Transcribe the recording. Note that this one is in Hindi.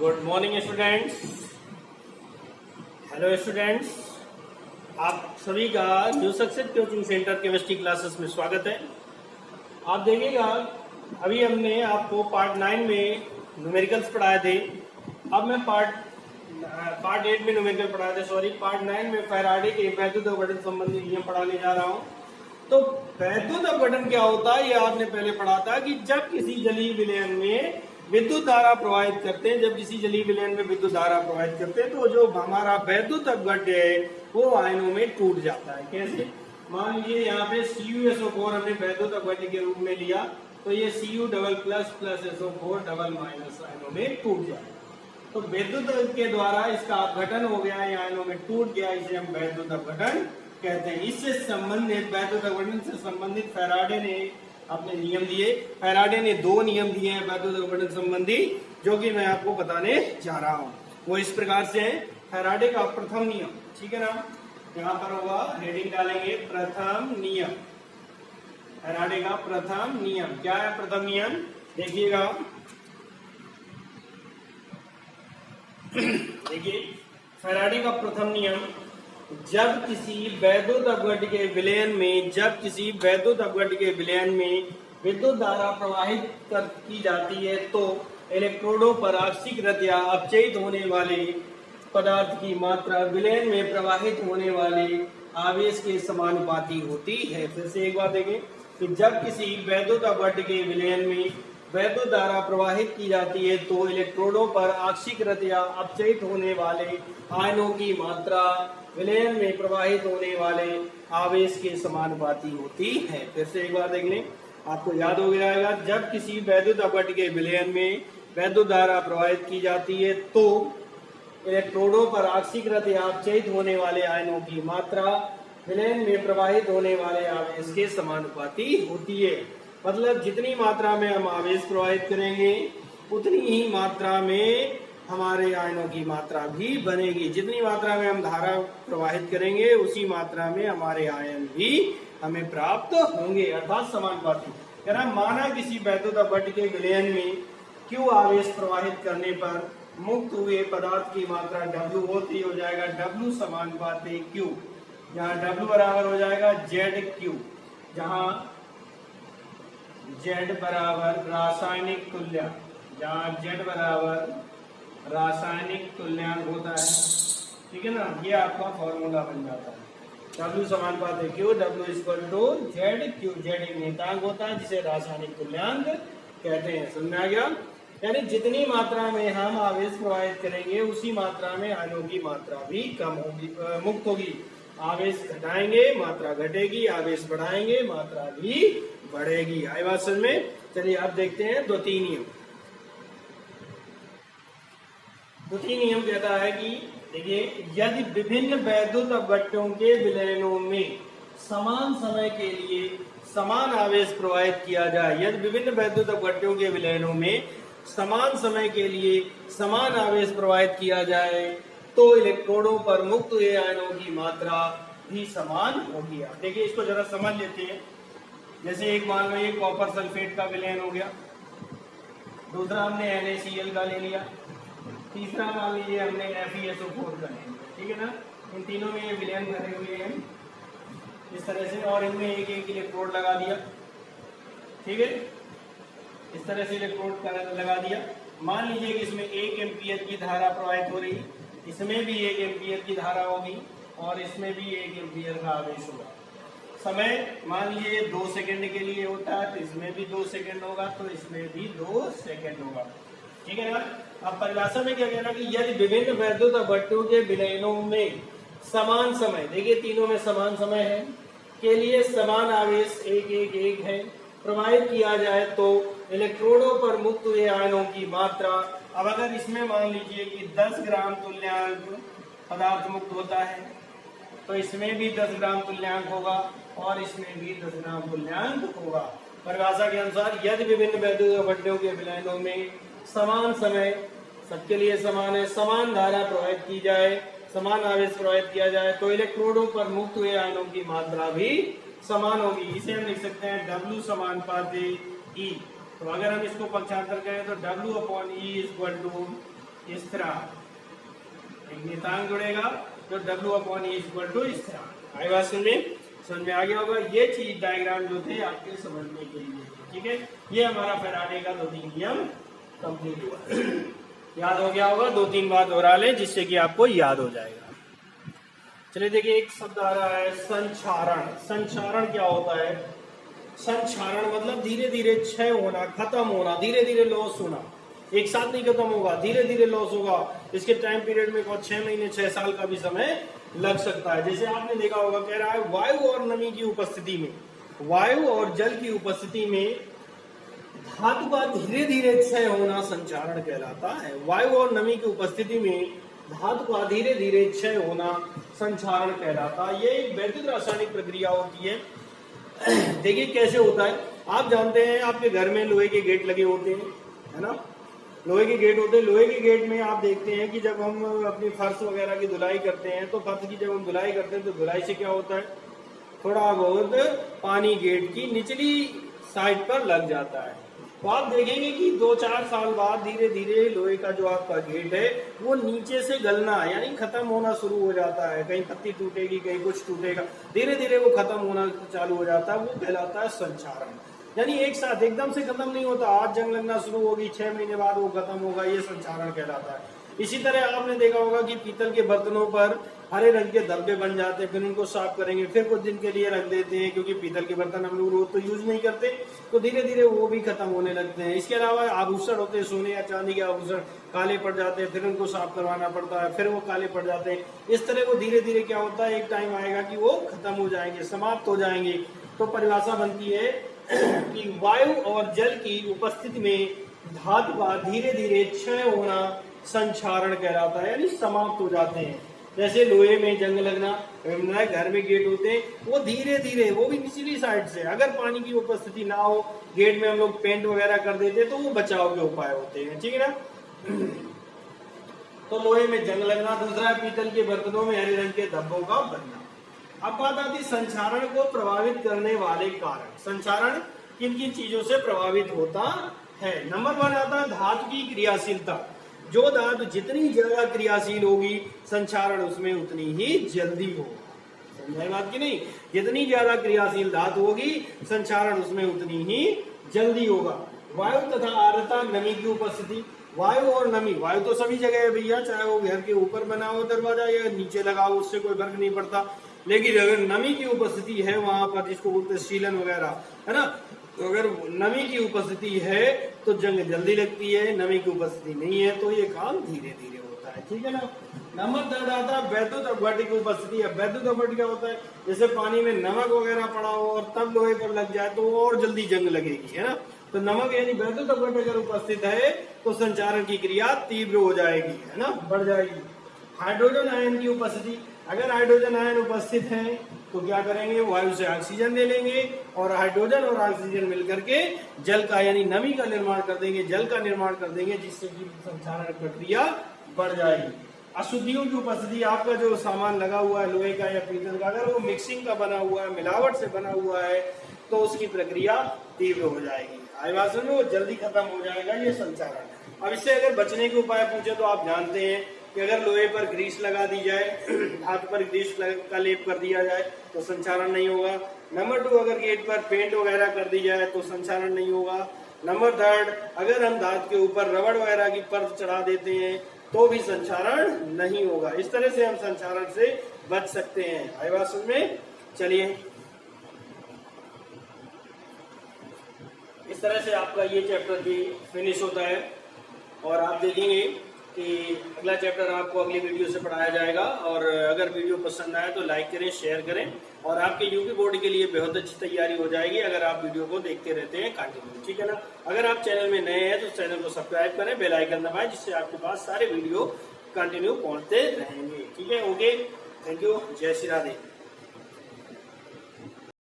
Good morning students. Hello students, आप सभी का new success coaching centre chemistry classes में स्वागत है। आप देखिएगा, अभी हमने आपको पार्ट 9 में न्यूमेरिकल्स पढ़ाए थे। अब मैं पार्ट 8 में न्यूमेरिकल पढ़ाए थे, सॉरी पार्ट 9 में फैराडे के वैद्युत अपघटन संबंधी नियम पढ़ाने जा रहा हूँ। तो वैद्युत अपघटन क्या होता है, ये आपने पहले पढ़ा था कि जब किसी जलीय विलयन में विद्युत धारा प्रवाहित करते हैं, जब किसी जलीय विलयन में विद्युत धारा प्रवाहित करते हैं तो जो हमारा वैद्युत अपघट्य है वो आयनों में टूट जाता है। कैसे? मान लीजिए यहाँ पे CuSO4 हमने वैद्युत अपघट्य के रूप में लिया, तो ये Cu double plus plus SO4 double minus आयनों में टूट जाए। तो विद्युत के द्वारा इसका अपघटन हो गया, ये आयनों में टूट गया, इसे हम वैद्युत अपघटन कहते हैं। इससे संबंधित वैद्युत अपघटन से संबंधित फैराडे ने अपने नियम दिए। फैराडे ने 2 नियम दिए हैं वैद्युत अपघटन संबंधी, जो कि मैं आपको बताने जा रहा हूं। वो इस प्रकार से है। फैराडे का प्रथम नियम, ठीक है ना, यहाँ पर होगा, हेडिंग डालेंगे प्रथम नियम। फैराडे का प्रथम नियम क्या है? प्रथम नियम देखिएगा, देखिए फैराडे का प्रथम नियम, जब किसी वैद्युत अपघट्य के विलयन में विद्युत धारा प्रवाहित की जाती है तो इलेक्ट्रोडों पर आक्सीकृत या अपचयित होने वाले पदार्थ की मात्रा विलयन में प्रवाहित होने वाले आवेश के समानुपाती होती है। फिर से एक बार देखें कि जब किसी वैद्युत अपघट्य के विलयन में वैद्युत धारा प्रवाहित की जाती है तो इलेक्ट्रोडों पर आक्सीकृत या अपचयित होने वाले आयनों की मात्रा विलयन में प्रवाहित होने वाले आवेश के समानुपाती होती है। फिर से एक बार देख लें, आपको याद हो गया होगा, जब किसी वैद्युत अपघट्य के विलयन में वैद्युत धारा प्रवाहित की जाती है तो इलेक्ट्रोडों पर आक्सीकृत या अपचयित होने वाले आयनों की मात्रा विलयन में प्रवाहित होने वाले आवेश के समानुपाती होती है। मतलब जितनी मात्रा में हम आवेश प्रवाहित करेंगे उतनी ही मात्रा में हमारे आयनों की मात्रा भी बनेगी। जितनी मात्रा में हम धारा प्रवाहित करेंगे उसी मात्रा में हमारे आयन भी हमें प्राप्त होंगे, अर्थात समानुपाती। माना किसी वैद्युत अपघट्य के विलयन में Q आवेश प्रवाहित करने पर मुक्त हुए पदार्थ की मात्रा W होती हो जाएगा W समानुपाती Q, जहाँ W बराबर हो जाएगा ZQ, जहाँ Z बराबर रासायनिक तुल्यांक, जहाँ Z बराबर रासायनिक तुल्यांक होता है, ठीक है ना। ये आपका फॉर्मूला बन जाता है, W समानुपाती Q, W equal to ZQ। Z एक नियतांक होता है जिसे रासायनिक तुल्यांक कहते हैं। समझ में आ गया? यानी जितनी मात्रा में हम आवेश प्रवाहित करेंगे उसी मात्रा में आयनों की मात्रा भी कम होगी, मुक्त होगी। आवेश घटाएंगे मात्रा घटेगी, आवेश बढ़ाएंगे मात्रा भी बढ़ेगी। आई बात समझ में? चलिए अब देखते हैं द्वितीय नियम। द्वितीय नियम कहता है कि देखिए, यदि विभिन्न वैद्युत अपघट्यों के विलयनों में समान समय के लिए समान आवेश प्रवाहित किया जाए, यदि विभिन्न वैद्युत अपघट्यों के विलयनों में समान समय के लिए समान आवेश प्रवाहित किया जाए तो इलेक्ट्रोडों पर मुक्त हुए आयनों की मात्रा भी समान होगी। देखिए इसको जरा समझ लेते हैं। जैसे एक मान लो ये कॉपर सल्फेट का विलयन हो गया, दूसरा हमने NaCl का ले लिया, तीसरा मान लीजिए हमने FeSO4 का ले लिया, ठीक है ना। इन तीनों में ये विलयन करे हुए हैं इस तरह से, और इनमें एक एक इलेक्ट्रोड लगा दिया, ठीक है, इस तरह से इलेक्ट्रोड लगा दिया। मान लीजिए कि इसमें 1 एम्पीयर की धारा प्रवाहित हो रही, इसमें भी 1 एम्पीयर की धारा होगी और इसमें भी 1 एम्पीयर का आवेश होगा। समय मान लीजिए 2 सेकंड के लिए होता है, तो इसमें भी 2 सेकंड होगा, तो इसमें भी 2 सेकंड होगा, ठीक है ना। अब परिभाषा में क्या कहना कि यदि विभिन्न वैद्युत अपघट्यों के विलयनों में समान समय, देखिए तीनों में समान समय है, के लिए समान आवेश 1 है प्रवाहित किया जाए तो इलेक्ट्रोडों पर मुक्त हुए आयनों की मात्रा, अब अगर इसमें मान लीजिए कि 10 ग्राम तुल्यांक पदार्थ मुक्त होता है तो इसमें भी 10 ग्राम तुल्यांक होगा और इसमें भी 10 ग्राम तुल्यांक होगा। परिभाषा के अनुसार यदि विभिन्न वैद्युत अपघट्यों के विलयनों में समान समय, सबके लिए समान है, समान धारा प्रवाहित की जाए, समान आवेश प्रवाहित किया जाए तो इलेक्ट्रोडों पर मुक्त हुए आयनों की मात्रा भी समान होगी। इसे हम लिख सकते हैं W समानुपाती E। तो अगर हम इसको पक्षांतर करें तो W/E इक्वल टू स्थिरांक, एक नियतांक जुड़ेगा जो W/E स्थिरांक। आई बात समझ में आ गया होगा। ये चीज डायग्राम जो थे आपके समझने के लिए, ठीक है। ये हमारा फैराडे का 2-3 नियम कंप्लीट हुआ। याद हो गया होगा, 2-3 बात दोहरा लें जिससे कि आपको याद हो जाएगा। चलिए देखिए, एक शब्द आ रहा है संचारण। संचारण क्या होता है? संचारण मतलब धीरे धीरे क्षय होना, खत्म होना, धीरे धीरे लॉस होना। एक साथ नहीं खत्म होगा, धीरे धीरे लॉस होगा। इसके टाइम पीरियड में 6 महीने 6 साल का भी समय लग सकता है। जैसे आपने देखा होगा, कह रहा है वायु और नमी की उपस्थिति में, वायु और जल की उपस्थिति में धातु का धीरे धीरे क्षय होना संचारण कहलाता है। वायु और नमी की उपस्थिति में धातु का धीरे धीरे क्षय होना संचारण कहलाता है। ये एक वैद्युत रासायनिक प्रक्रिया होती है। देखिए कैसे होता है। आप जानते हैं आपके घर में लोहे के गेट लगे होते हैं, है ना। लोहे के गेट होते हैं। लोहे के गेट में आप देखते हैं कि जब हम अपनी फर्श वगैरह की धुलाई करते हैं तो फर्श की जब हम धुलाई करते हैं तो धुलाई से क्या होता है, थोड़ा बहुत पानी गेट की निचली साइड पर लग जाता है। तो आप देखेंगे कि 2-4 साल बाद धीरे धीरे लोहे का जो आपका गेट है वो नीचे से गलना यानी खत्म होना शुरू हो जाता है। कहीं पत्ती टूटेगी, कहीं कुछ टूटेगा, धीरे धीरे वो खत्म होना चालू हो जाता है। वो कहलाता है संचारण। यानी एक साथ एकदम से खत्म नहीं होता। आज जंग लगना शुरू होगी, 6 महीने बाद वो खत्म होगा, ये संचारण कहलाता है। इसी तरह आपने देखा होगा कि पीतल के बर्तनों पर हरे रंग के धब्बे बन जाते हैं, फिर उनको साफ करेंगे, फिर कुछ दिन के लिए रख देते हैं क्योंकि पीतल के बर्तन हम लोग रोज तो यूज नहीं करते, तो धीरे धीरे वो भी खत्म होने लगते हैं। इसके अलावा आभूषण होते हैं, सोने या चांदी के आभूषण काले पड़ जाते हैं, फिर उनको साफ करवाना पड़ता है, फिर वो काले पड़ जाते हैं। इस तरह वो धीरे धीरे क्या होता है, एक टाइम आएगा कि वो खत्म हो जाएंगे, समाप्त हो जाएंगे। तो परिभाषा बनती है कि वायु और जल की उपस्थिति में धातु का धीरे धीरे क्षय होना संचारण कहलाता है, यानी समाप्त हो जाते हैं। जैसे लोहे में जंग लगना, घर में गेट होते हैं, वो धीरे धीरे, वो भी निचली साइड से, अगर पानी की उपस्थिति ना हो, गेट में हम लोग पेंट वगैरह कर देते तो वो बचाव के उपाय होते हैं, ठीक है ना। तो लोहे में जंग लगना। दूसरा पीतल के बर्तनों में हरे रंग के धब्बों का बनना। अब बात आती संचारण को प्रभावित करने वाले कारक। संचारण किन किन चीजों से प्रभावित होता है? नंबर 1 आता है धातु की क्रियाशीलता। जो धातु जितनी ज्यादा क्रियाशील होगी संचारण उसमें उतनी ही जल्दी होगा। समझाई बात की नहीं? जितनी ज्यादा क्रियाशील धातु होगी संचारण उसमें उतनी ही जल्दी होगा। वायु तथा आर्द्रता, नमी की उपस्थिति। वायु और नमी, वायु तो सभी जगह है भैया, चाहे वो घर के ऊपर बना हो दरवाजा या नीचे लगा हो, उससे कोई फर्क नहीं पड़ता। लेकिन अगर नमी की उपस्थिति है वहां पर, जिसको बोलते हैं सीलन वगैरह, है ना, तो अगर नमी की उपस्थिति है तो जंग जल्दी लगती है, नमी की उपस्थिति नहीं है तो ये काम धीरे धीरे होता है, ठीक है ना। नंबर 3 आता है वैद्युत अपघट्य की उपस्थिति है। वैद्युत अपघट्य क्या होता है? जैसे पानी में नमक वगैरह पड़ा हो और तब लोहे पर लग जाए तो और जल्दी जंग लगेगी, है ना। तो नमक यानी वैद्युत अपघट्य अगर उपस्थित है तो संचारण की क्रिया तीव्र हो जाएगी, है ना, बढ़ जाएगी। हाइड्रोजन आयन की उपस्थिति, अगर हाइड्रोजन आयन उपस्थित है तो क्या करेंगे, वायु से ऑक्सीजन ले लेंगे और हाइड्रोजन और ऑक्सीजन मिलकर के जल का यानी नमी का निर्माण कर देंगे, जल का निर्माण कर देंगे, जिससे कि संचारण प्रक्रिया बढ़ जाएगी। अशुद्धियों की उपस्थिति, आपका जो सामान लगा हुआ है लोहे का या पीतल का, अगर वो मिक्सिंग का बना हुआ है, मिलावट से बना हुआ है तो उसकी प्रक्रिया तीव्र हो जाएगी। आई बात समझो, वो जल्दी खत्म हो जाएगा ये संचारण। अब इससे अगर बचने के उपाय पूछे तो आप जानते हैं कि अगर लोहे पर ग्रीस लगा दी जाए, हाथ पर ग्रीस का लेप कर दिया जाए तो संचारण नहीं होगा। नंबर 2, अगर गेट पर पेंट वगैरह कर दी जाए तो संचारण नहीं होगा। नंबर 3, अगर हम धातु के ऊपर रबड़ वगैरह की परत चढ़ा देते हैं तो भी संचारण नहीं होगा। इस तरह से हम संचारण से बच सकते हैं। आई बात समझ में? चलिए, इस तरह से आपका ये चैप्टर भी फिनिश होता है और आप देखेंगे कि अगला चैप्टर आपको अगली वीडियो से पढ़ाया जाएगा। और अगर वीडियो पसंद आए तो लाइक करें, शेयर करें और आपके यूपी बोर्ड के लिए बहुत अच्छी तैयारी हो जाएगी अगर आप वीडियो को देखते रहते हैं कंटिन्यू, ठीक है ना। अगर आप चैनल में नए हैं तो चैनल को सब्सक्राइब करें, बेल आइकन दबाएं, जिससे आपके पास सारे वीडियो कंटिन्यू पहुंचते रहेंगे, ठीक है। ओके, थैंक यू, जय श्री राधे।